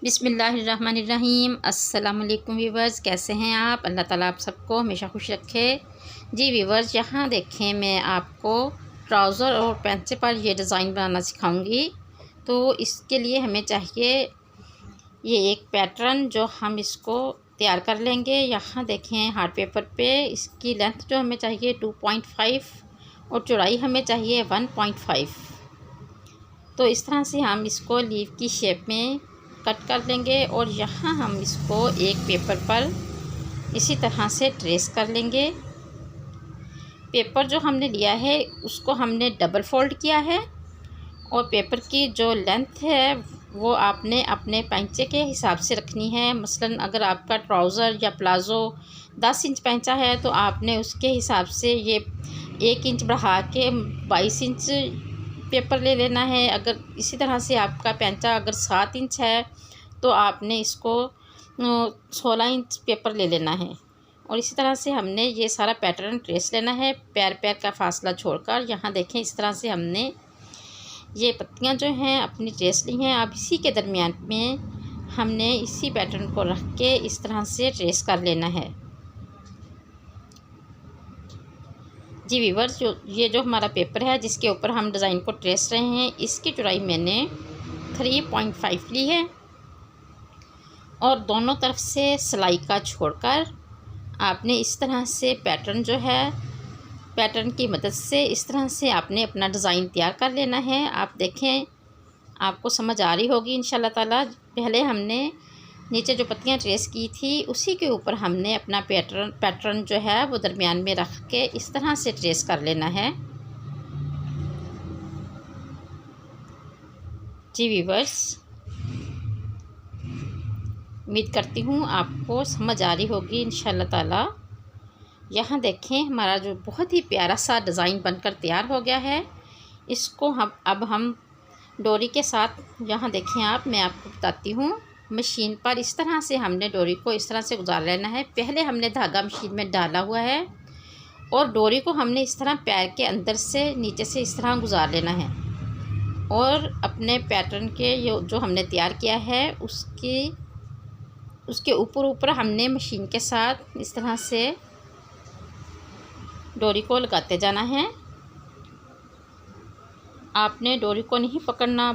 बिस्मिल्लाहिर्रहमानिर्रहीम। अस्सलाम वालेकुम व्यूवर्स, कैसे हैं आप? अल्लाह ताला आप सबको हमेशा खुश रखे। जी व्यूवर्स, यहाँ देखें मैं आपको ट्राउज़र और पैंट पर ये डिज़ाइन बनाना सिखाऊंगी। तो इसके लिए हमें चाहिए ये एक पैटर्न, जो हम इसको तैयार कर लेंगे। यहाँ देखें हार्ड पेपर पे इसकी लेंथ जो हमें चाहिए 2.5 और चौड़ाई हमें चाहिए 1.5। तो इस तरह से हम इसको लीफ की शेप में कट कर लेंगे और यहाँ हम इसको एक पेपर पर इसी तरह से ट्रेस कर लेंगे। पेपर जो हमने लिया है उसको हमने डबल फोल्ड किया है और पेपर की जो लेंथ है वो आपने अपने पैंचे के हिसाब से रखनी है। मसलन अगर आपका ट्राउज़र या प्लाज़ो 10 इंच पैंचा है तो आपने उसके हिसाब से ये 1 इंच बढ़ा के 22 इंच पेपर ले लेना है। अगर इसी तरह से आपका पैंचा अगर 7 इंच है तो आपने इसको 16 इंच पेपर ले लेना है। और इसी तरह से हमने ये सारा पैटर्न ट्रेस लेना है, पैर पैर का फासला छोड़कर। यहाँ देखें इस तरह से हमने ये पत्तियाँ जो हैं अपनी ट्रेस ली हैं। अब इसी के दरमियान में हमने इसी पैटर्न को रख के इस तरह से ट्रेस कर लेना है। जी व्यूअर्स, ये जो हमारा पेपर है जिसके ऊपर हम डिज़ाइन को ट्रेस रहे हैं, इसकी चौड़ाई मैंने 3.5 ली है और दोनों तरफ से सिलाई का छोड़कर आपने इस तरह से पैटर्न जो है, पैटर्न की मदद से इस तरह से आपने अपना डिज़ाइन तैयार कर लेना है। आप देखें, आपको समझ आ रही होगी इंशाल्लाह ताला। पहले हमने नीचे जो पत्तियां ट्रेस की थी उसी के ऊपर हमने अपना पैटर्न जो है वो दरमियान में रख के इस तरह से ट्रेस कर लेना है। जी व्यूअर्स, उम्मीद करती हूँ आपको समझ आ रही होगी इंशाल्लाह ताला। यहाँ देखें हमारा जो बहुत ही प्यारा सा डिज़ाइन बनकर तैयार हो गया है। इसको हम डोरी के साथ, यहाँ देखें आप, मैं आपको बताती हूँ, मशीन पर इस तरह से हमने डोरी को इस तरह से गुजार लेना है। पहले हमने धागा मशीन में डाला हुआ है और डोरी को हमने इस तरह पैर के अंदर से नीचे से इस तरह गुजार लेना है और अपने पैटर्न के जो हमने तैयार किया है उसके ऊपर हमने मशीन के साथ इस तरह से डोरी को लगाते जाना है। आपने डोरी को नहीं पकड़ना,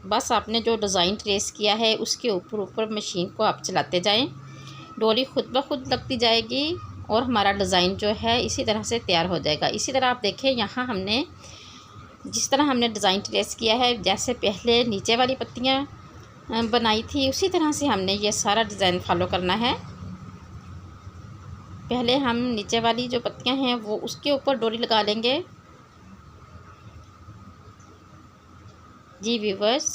बस आपने जो डिज़ाइन ट्रेस किया है उसके ऊपर मशीन को आप चलाते जाएं। डोरी खुद ब खुद लगती जाएगी और हमारा डिज़ाइन जो है इसी तरह से तैयार हो जाएगा। इसी तरह आप देखें, यहाँ हमने जिस तरह हमने डिज़ाइन ट्रेस किया है, जैसे पहले नीचे वाली पत्तियाँ बनाई थी उसी तरह से हमने ये सारा डिज़ाइन फॉलो करना है। पहले हम नीचे वाली जो पत्तियाँ हैं वो उसके ऊपर डोरी लगा लेंगे। जी व्यूवर्स,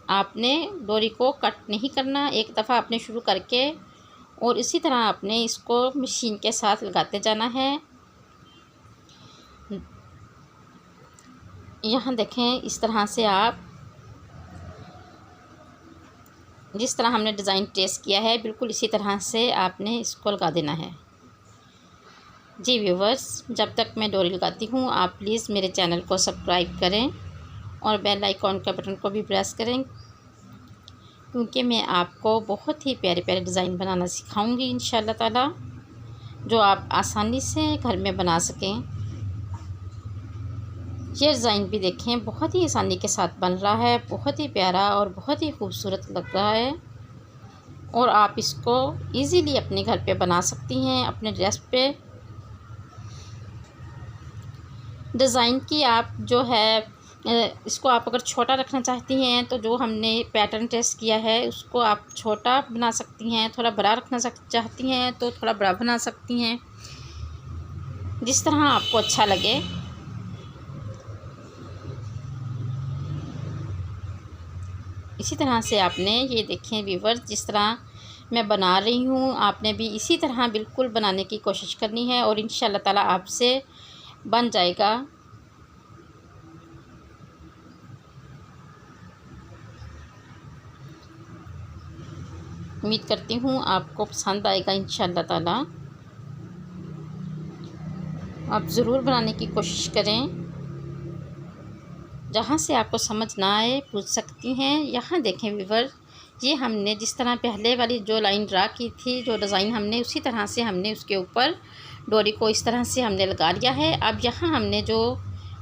आपने डोरी को कट नहीं करना, एक दफ़ा आपने शुरू करके और इसी तरह आपने इसको मशीन के साथ लगाते जाना है। यहाँ देखें इस तरह से आप जिस तरह हमने डिज़ाइन ट्रेस किया है बिल्कुल इसी तरह से आपने इसको लगा देना है। जी व्यूवर्स, जब तक मैं डोरी लगाती हूँ आप प्लीज़ मेरे चैनल को सब्सक्राइब करें और बेल आइकॉन का बटन को भी प्रेस करें, क्योंकि मैं आपको बहुत ही प्यारे प्यारे डिज़ाइन बनाना सिखाऊंगी इंशाल्लाह ताला, जो आप आसानी से घर में बना सकें। ये डिज़ाइन भी देखें बहुत ही आसानी के साथ बन रहा है, बहुत ही प्यारा और बहुत ही खूबसूरत लग रहा है और आप इसको इजीली अपने घर पे बना सकती हैं, अपने ड्रेस पे। डिज़ाइन की आप जो है इसको आप अगर छोटा रखना चाहती हैं तो जो हमने पैटर्न ट्रेस किया है उसको आप छोटा बना सकती हैं, थोड़ा बड़ा रखना चाहती हैं तो थोड़ा बड़ा बना सकती हैं, जिस तरह आपको अच्छा लगे। इसी तरह से आपने, ये देखें व्यूअर्स, जिस तरह मैं बना रही हूँ आपने भी इसी तरह बिल्कुल बनाने की कोशिश करनी है और इंशाल्लाह ताला आपसे बन जाएगा। उम्मीद करती हूँ आपको पसंद आएगा इंशाल्लाह ताला। आप ज़रूर बनाने की कोशिश करें। जहाँ से आपको समझ ना आए पूछ सकती हैं। यहाँ देखें व्यूअर, ये हमने जिस तरह पहले वाली जो लाइन ड्रा की थी, जो डिज़ाइन हमने, उसी तरह से हमने उसके ऊपर डोरी को इस तरह से हमने लगा लिया है। अब यहाँ हमने जो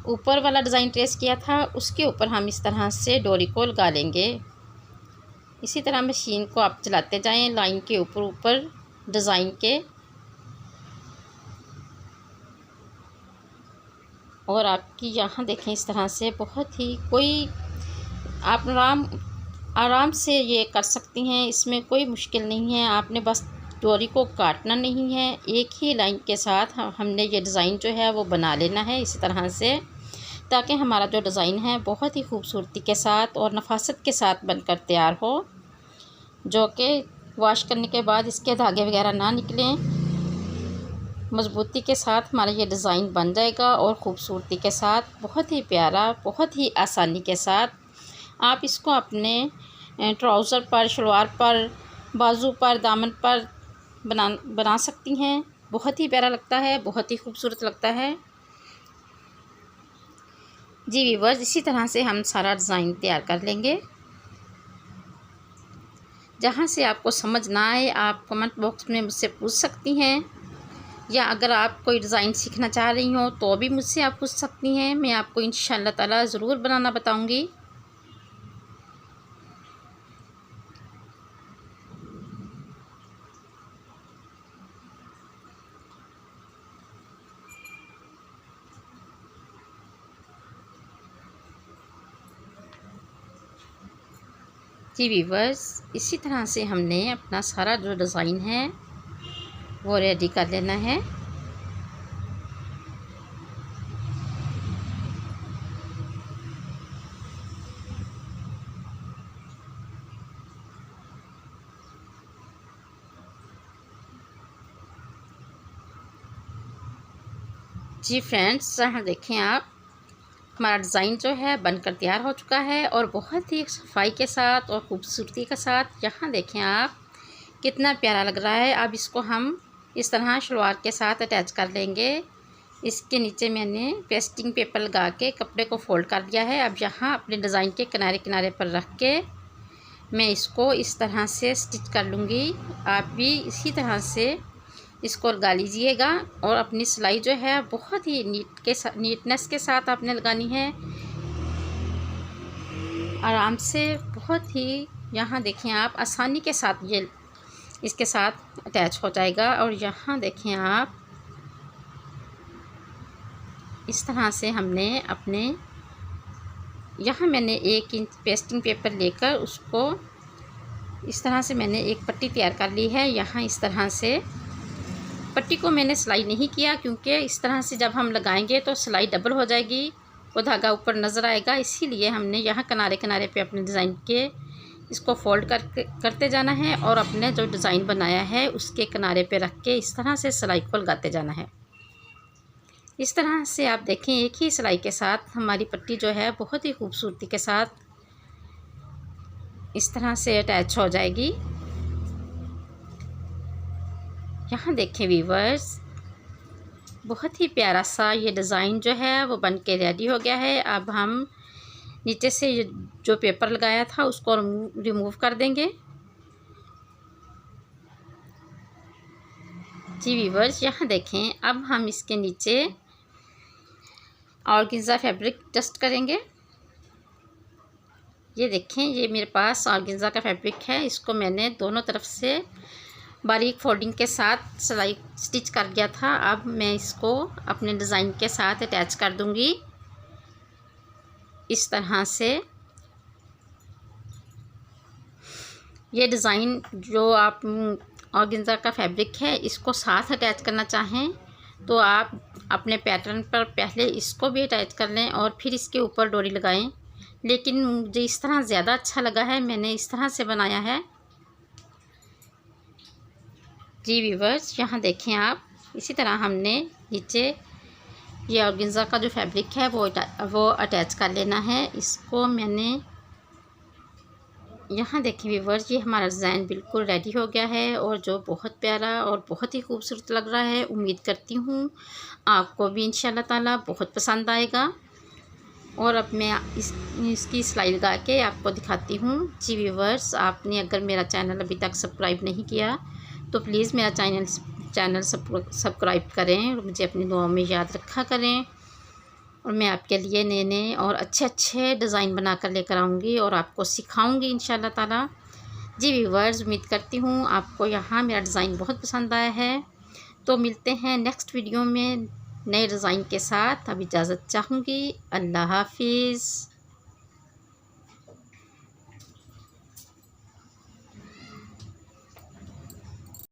ऊपर वाला डिज़ाइन ट्रेस किया था उसके ऊपर हम इस तरह से डोरी को लगा लेंगे। इसी तरह मशीन को आप चलाते जाएं लाइन के ऊपर ऊपर डिज़ाइन के, और आपकी यहाँ देखें इस तरह से बहुत ही कोई आप आराम से ये कर सकती हैं, इसमें कोई मुश्किल नहीं है। आपने बस डोरी को काटना नहीं है, एक ही लाइन के साथ हमने ये डिज़ाइन जो है वो बना लेना है इसी तरह से, ताकि हमारा जो डिज़ाइन है बहुत ही खूबसूरती के साथ और नफासत के साथ बनकर तैयार हो, जो कि वॉश करने के बाद इसके धागे वगैरह ना निकलें। मज़बूती के साथ हमारा ये डिज़ाइन बन जाएगा और ख़ूबसूरती के साथ, बहुत ही प्यारा, बहुत ही आसानी के साथ आप इसको अपने ट्राउज़र पर, शलवार पर, बाजू पर, दामन पर बना सकती हैं। बहुत ही प्यारा लगता है, बहुत ही खूबसूरत लगता है। जी व्यूअर्स, इसी तरह से हम सारा डिज़ाइन तैयार कर लेंगे। जहाँ से आपको समझ ना आए आप कमेंट बॉक्स में मुझसे पूछ सकती हैं, या अगर आप कोई डिज़ाइन सीखना चाह रही हो तो भी मुझसे आप पूछ सकती हैं। मैं आपको इंशाअल्लाह ताला ज़रूर बनाना बताऊंगी। जी व्यूअर्स, इसी तरह से हमने अपना सारा जो डिज़ाइन है वो रेडी कर लेना है। जी फ्रेंड्स, यहाँ देखें आप, हमारा डिज़ाइन जो है बनकर तैयार हो चुका है और बहुत ही सफाई के साथ और ख़ूबसूरती के साथ। यहाँ देखें आप, कितना प्यारा लग रहा है। अब इसको हम इस तरह शलवार के साथ अटैच कर लेंगे। इसके नीचे मैंने पेस्टिंग पेपर लगा के कपड़े को फोल्ड कर दिया है। अब यहाँ अपने डिज़ाइन के किनारे किनारे पर रख के मैं इसको इस तरह से स्टिच कर लूँगी। आप भी इसी तरह से इसको लगा लीजिएगा और अपनी सिलाई जो है बहुत ही नीटनेस के साथ आपने लगानी है, आराम से, बहुत ही। यहाँ देखें आप, आसानी के साथ ये इसके साथ अटैच हो जाएगा। और यहाँ देखें आप, इस तरह से हमने अपने, यहाँ मैंने 1 इंच पेस्टिंग पेपर लेकर उसको इस तरह से मैंने एक पट्टी तैयार कर ली है। यहाँ इस तरह से पट्टी को मैंने सिलाई नहीं किया, क्योंकि इस तरह से जब हम लगाएंगे तो सिलाई डबल हो जाएगी, वो धागा ऊपर नज़र आएगा। इसीलिए हमने यहाँ किनारे किनारे पे अपने डिज़ाइन के इसको फोल्ड करते जाना है और अपने जो डिज़ाइन बनाया है उसके किनारे पे रख के इस तरह से सिलाई को लगाते जाना है। इस तरह से आप देखें, एक ही सिलाई के साथ हमारी पट्टी जो है बहुत ही खूबसूरती के साथ इस तरह से अटैच हो जाएगी। यहाँ देखें व्यूअर्स, बहुत ही प्यारा सा ये डिज़ाइन जो है वो बन के रेडी हो गया है। अब हम नीचे से जो पेपर लगाया था उसको रिमूव कर देंगे। जी व्यूअर्स, यहाँ देखें, अब हम इसके नीचे ऑर्गेन्जा फैब्रिक डस्ट करेंगे। ये देखें, ये मेरे पास ऑर्गेन्जा का फैब्रिक है। इसको मैंने दोनों तरफ से बारीक फोल्डिंग के साथ सिलाई स्टिच कर दिया था। अब मैं इसको अपने डिज़ाइन के साथ अटैच कर दूंगी इस तरह से। ये डिज़ाइन जो आप ऑर्गेन्जा का फैब्रिक है इसको साथ अटैच करना चाहें तो आप अपने पैटर्न पर पहले इसको भी अटैच कर लें और फिर इसके ऊपर डोरी लगाएं। लेकिन मुझे इस तरह ज़्यादा अच्छा लगा है, मैंने इस तरह से बनाया है। जी व्यूअर्स, यहाँ देखें आप, इसी तरह हमने नीचे ये ऑर्गेन्जा का जो फैब्रिक है वो अटैच कर लेना है। इसको मैंने, यहाँ देखें व्यूअर्स, ये हमारा डिज़ाइन बिल्कुल रेडी हो गया है और जो बहुत प्यारा और बहुत ही खूबसूरत लग रहा है। उम्मीद करती हूँ आपको भी इंशाअल्लाह ताला बहुत पसंद आएगा। और अब मैं इसकी सिलाई लगा के आपको दिखाती हूँ। जी व्यूवर्स, आपने अगर मेरा चैनल अभी तक सब्सक्राइब नहीं किया तो प्लीज़ मेरा चैनल सब्सक्राइब करें और मुझे अपनी दुआओं में याद रखा करें। और मैं आपके लिए नए नए और अच्छे अच्छे डिज़ाइन बना कर लेकर आऊँगी और आपको सिखाऊँगी इंशाल्लाह ताला। जी व्यूवर्स, उम्मीद करती हूँ आपको यहाँ मेरा डिज़ाइन बहुत पसंद आया है। तो मिलते हैं नेक्स्ट वीडियो में नए डिज़ाइन के साथ। अब इजाज़त चाहूँगी। अल्लाह हाफ़िज़।